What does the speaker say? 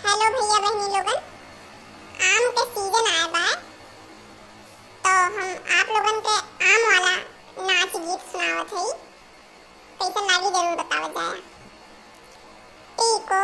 Hello भैया बहनी लोगन। आम के सीजन आए बा तो हम आप लोगन के आम वाला नाच गीत सुनावत हई। कैसन लागी जरूर बतावत जाए। टीको